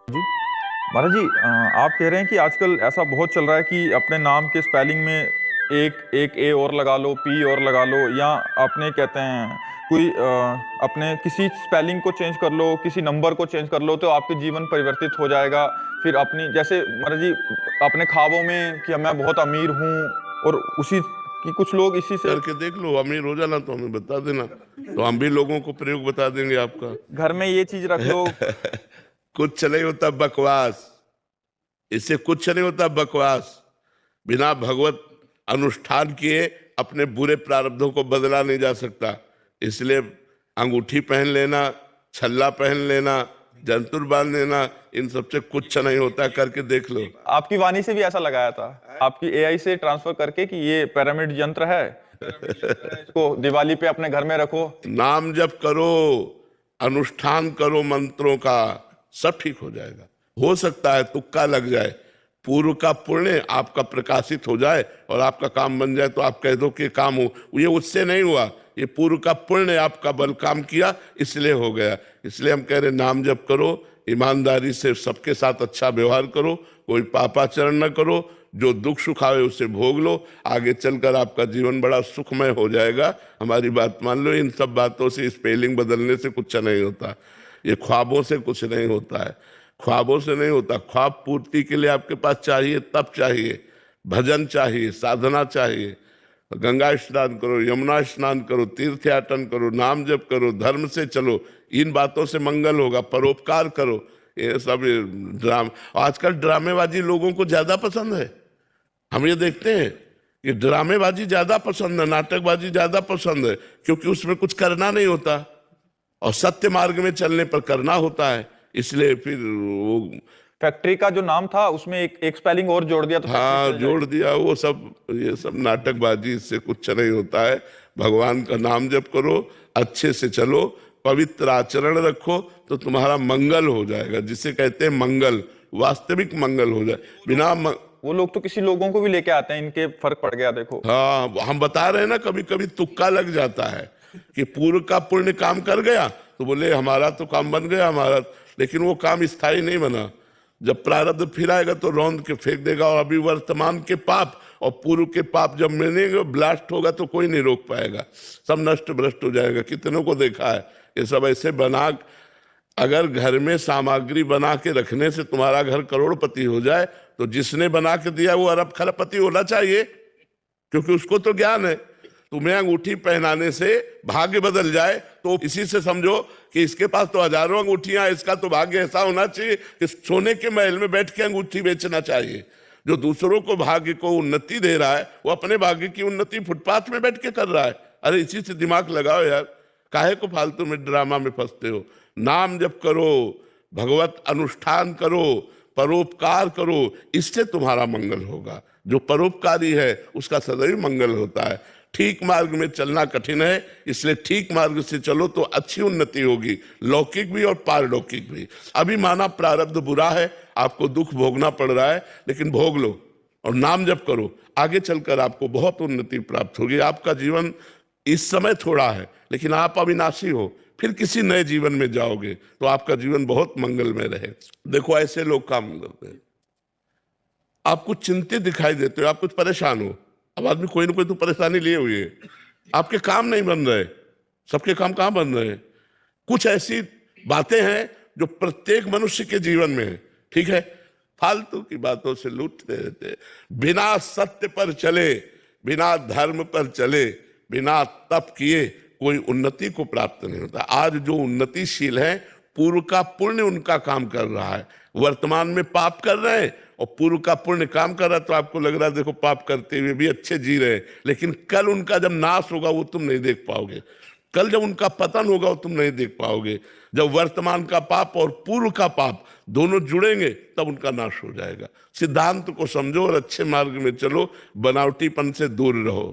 जी महाराज जी, आप कह रहे हैं कि आजकल ऐसा बहुत चल रहा है कि अपने नाम के स्पेलिंग में एक एक ए और लगा लो, पी और लगा लो, या अपने कहते हैं कोई अपने किसी स्पेलिंग को चेंज कर लो, किसी नंबर को चेंज कर लो तो आपके जीवन परिवर्तित हो जाएगा। फिर अपनी जैसे महाराज जी अपने ख्वाबों में कि मैं बहुत अमीर हूँ, और उसी कि कुछ लोग इसी से करके देख लो, अमीर हो जाना तो हमें बता देना, तो हम भी लोगों को प्रयोग बता देंगे आपका। घर में ये चीज रख लो। कुछ नहीं होता बकवास, इससे कुछ नहीं होता बकवास। बिना भगवत अनुष्ठान किए अपने बुरे प्रारब्धों को बदला नहीं जा सकता। इसलिए अंगूठी पहन लेना, छल्ला पहन लेना, जंतुर बांध लेना, इन सबसे कुछ नहीं होता, करके देख लो। आपकी वाणी से भी ऐसा लगाया था, आपकी एआई से ट्रांसफर करके कि ये पिरामिड यंत्र है, इसको दिवाली पे अपने घर में रखो। नाम जप करो, अनुष्ठान करो मंत्रों का, सब ठीक हो जाएगा। हो सकता है तुक्का लग जाए, पूर्व का पुण्य आपका प्रकाशित हो जाए और आपका काम बन जाए, तो आप कह दो कि काम हो। ये उससे नहीं हुआ, ये पूर्व का पुण्य आपका बल काम किया, इसलिए हो गया। इसलिए हम कह रहे नाम जप करो, ईमानदारी से सबके साथ अच्छा व्यवहार करो, कोई पापाचरण न करो, जो दुख सुख आवे उसे भोग लो, आगे चलकर आपका जीवन बड़ा सुखमय हो जाएगा। हमारी बात मान लो। इन सब बातों से, स्पेलिंग बदलने से कुछ नहीं होता, ये ख्वाबों से कुछ नहीं होता है, ख्वाबों से नहीं होता। ख्वाब पूर्ति के लिए आपके पास चाहिए, तप चाहिए, भजन चाहिए, साधना चाहिए। गंगा स्नान करो, यमुना स्नान करो, तीर्थ याटन करो, नाम जप करो, धर्म से चलो, इन बातों से मंगल होगा। परोपकार करो, ये सब आजकल ड्रामेबाजी लोगों को ज्यादा पसंद है। हम ये देखते हैं कि ड्रामेबाजी ज्यादा पसंद है, नाटकबाजी ज्यादा पसंद है, क्योंकि उसमें कुछ करना नहीं होता और सत्य मार्ग में चलने पर करना होता है। इसलिए फिर वो फैक्ट्री का जो नाम था उसमें एक स्पेलिंग और जोड़ दिया तो फैक्ट्री हाँ चल जोड़ जाएगी। दिया, वो सब, ये सब नाटकबाजी, इससे कुछ नहीं होता है। भगवान का नाम जप करो, अच्छे से चलो, पवित्र आचरण रखो, तो तुम्हारा मंगल हो जाएगा। जिसे कहते हैं मंगल, वास्तविक मंगल हो जाए। वो लोग तो किसी लोगों को भी लेके आते हैं, इनके फर्क पड़ गया देखो। हाँ, हम बता रहे हैं ना, कभी कभी तुक्का लग जाता है कि पूर्व का पुण्य काम कर गया, तो बोले हमारा तो काम बन गया हमारा, लेकिन वो काम स्थायी नहीं बना। जब प्रारब्ध फिर आएगा तो रौंद के फेंक देगा, और अभी वर्तमान के पाप और पूर्व के पाप जब मिलेंगे, ब्लास्ट होगा तो कोई नहीं रोक पाएगा, सब नष्ट भ्रष्ट हो जाएगा। कितनों को देखा है ये सब ऐसे बना। अगर घर में सामग्री बना के रखने से तुम्हारा घर करोड़पति हो जाए, तो जिसने बना के दिया वो अरब खरबपति होना चाहिए, क्योंकि उसको तो ज्ञान है। तुम्हें अंगूठी पहनाने से भाग्य बदल जाए, तो इसी से समझो कि इसके पास तो हजारों अंगूठियां, इसका तो भाग्य ऐसा होना चाहिए कि सोने के महल में बैठ के अंगूठी बेचना चाहिए। जो दूसरों को भाग्य को उन्नति दे रहा है, वो अपने भाग्य की उन्नति फुटपाथ में बैठ के कर रहा है। अरे इसी से दिमाग लगाओ यार, काहे को फालतू में ड्रामा में फंसते हो। नाम जप करो, भगवत अनुष्ठान करो, परोपकार करो, इससे तुम्हारा मंगल होगा। जो परोपकारी है उसका सदैव मंगल होता है। ठीक मार्ग में चलना कठिन है, इसलिए ठीक मार्ग से चलो तो अच्छी उन्नति होगी, लौकिक भी और पारलौकिक भी। अभी माना प्रारब्ध बुरा है, आपको दुख भोगना पड़ रहा है, लेकिन भोग लो और नाम जप करो, आगे चलकर आपको बहुत उन्नति प्राप्त होगी। आपका जीवन इस समय थोड़ा है, लेकिन आप अविनाशी हो, फिर किसी नए जीवन में जाओगे तो आपका जीवन बहुत मंगल में रहे। देखो ऐसे लोग काम करते हैं, आप कुछ चिंतित दिखाई देते हो, आप कुछ परेशान हो। अब आदमी कोई ना कोई तो परेशानी लिए हुई है, आपके काम नहीं बन रहे, सबके काम कहाँ बन रहे हैं। कुछ ऐसी बातें हैं जो प्रत्येक मनुष्य के जीवन में है, ठीक है। फालतू की बातों से लूटते रहते हैं। बिना सत्य पर चले, बिना धर्म पर चले, बिना तप किए कोई उन्नति को प्राप्त नहीं होता। आज जो उन्नतिशील है, पूर्व का पुण्य उनका काम कर रहा है, वर्तमान में पाप कर रहे हैं और पूर्व का पुण्य काम कर रहा है। तो आपको लग रहा है देखो पाप करते हुए भी अच्छे जी रहे हैं, लेकिन कल उनका जब नाश होगा वो तुम नहीं देख पाओगे। कल जब उनका पतन होगा वो तुम नहीं देख पाओगे। जब वर्तमान का पाप और पूर्व का पाप दोनों जुड़ेंगे तब उनका नाश हो जाएगा। सिद्धांत को समझो और अच्छे मार्ग में चलो, बनावटीपन से दूर रहो।